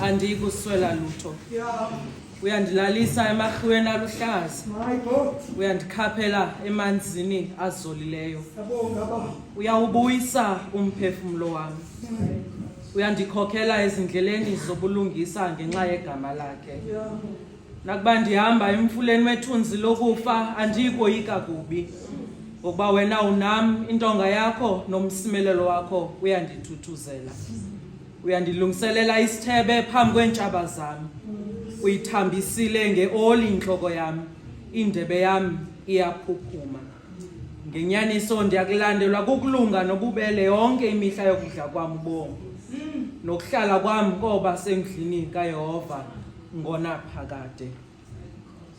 andiyikuswela lutho. Yeah. Uyandilalisa emahlweni aluhlaza. My God. Uyandikhaphela emanzini azolileyo. Siyabonga Baba. Uyawubuyisa umphefumulo wami. Uyandikhokhela ezindleleni zobulungisa ngenxa yegama lakhe. Yeah. Nakuba ndihamba emfuleni wethunzi lokufa andiyikoyika kubi. Ngokuba wena unam, intonga yakho nomsimelelo wakho uyandithuthuzela. Uyandilungiselela isithebe phambi kweentshaba zami. Uyithambisile ngeoli inhloko yami, indebe yami iyaphuphuma. Ngenyaniso ndiyakulandelwa kukulunga nobubele yonke imihla yokudla kwami ubomi. Nokuhlala kwami koba sendlini kaYehova ngona phakade.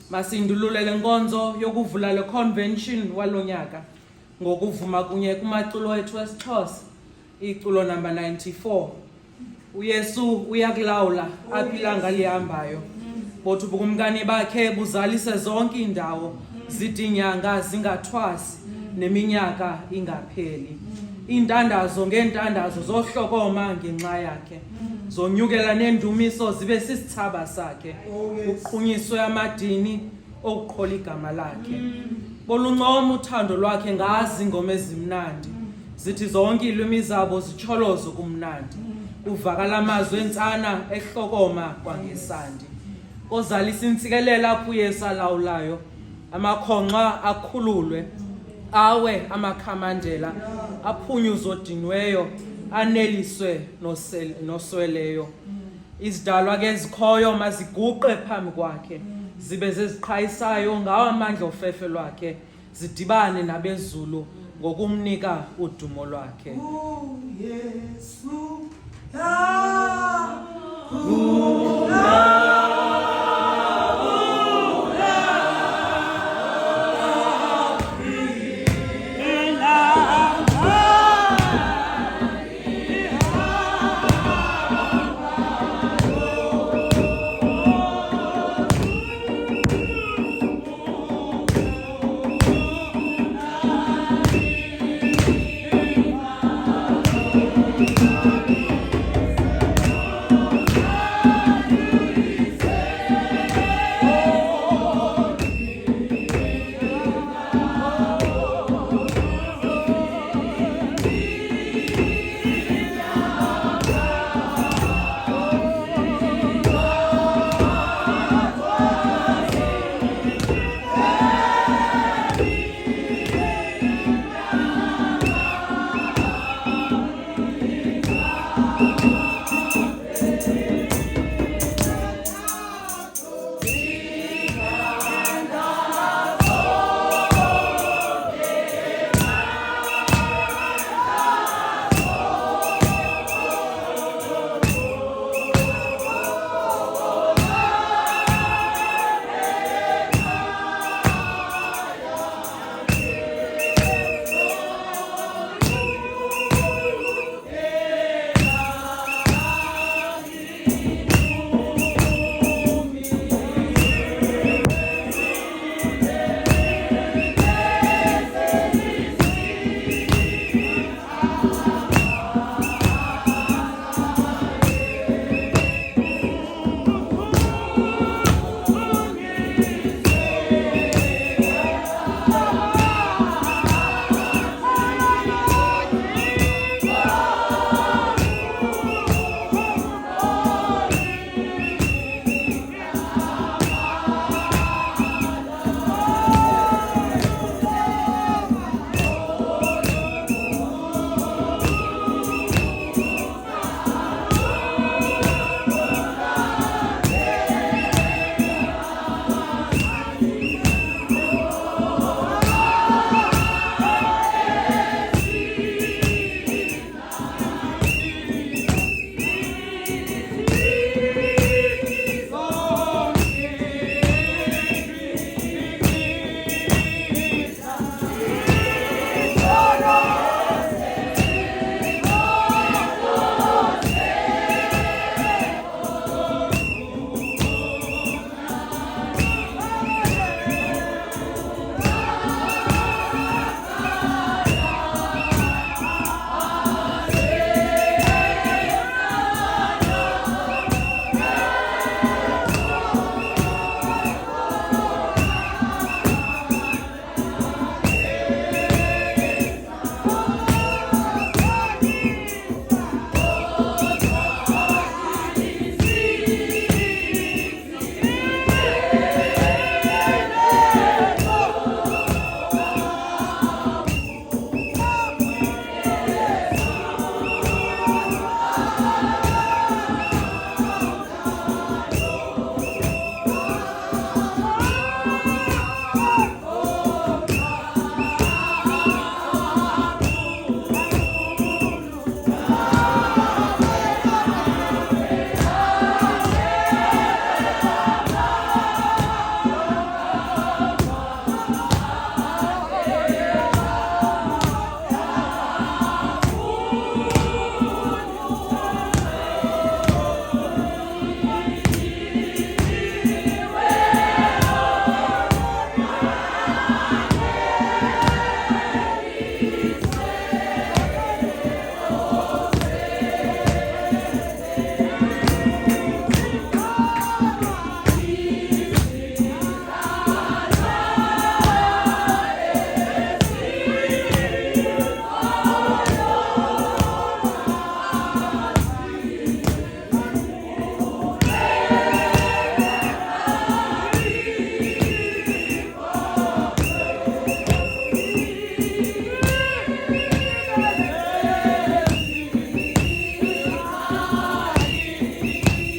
Masindulule lenkonzo yokuvula le convention walonyaka ngokuvuma kunye kumaculo ethu wesiXhosa, iculo number 94. uYesu uyakulawula apha ilanga lihambayo. Bothi ubukumkani bakhe buzalise zonke indawo, zidinyanga zingathwasi neminyaka ingapheli. Intandazo ngentandazo zohlokoma ngenxa yakhe, zonyukela nendumiso zibe sisithaba sakhe. Uqhunyiswe amadini okuqhola igama lakhe. Boluncoma uthando lwakhe ngazi ingoma ezimnandi, zithi zonke ilwimi zabo zitsholoze kumnandi. Uvakala amazwi entsana ehlokoma kwangesandi. Ozalisa intsikelela apho uYesu alawulayo, amakhonxa akhululwe, awe amakhamandela aphunyuzwe odinweyo, aneliswe nosweleyo. Izidalwa ke ezikhoyo maziguqe phambi kwakhe, zibe zeziqhayisayo ngawo amandla ofefe lwakhe, zidibane nabezulu ngokumnika udumo lwakhe. Yesu.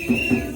Thank you.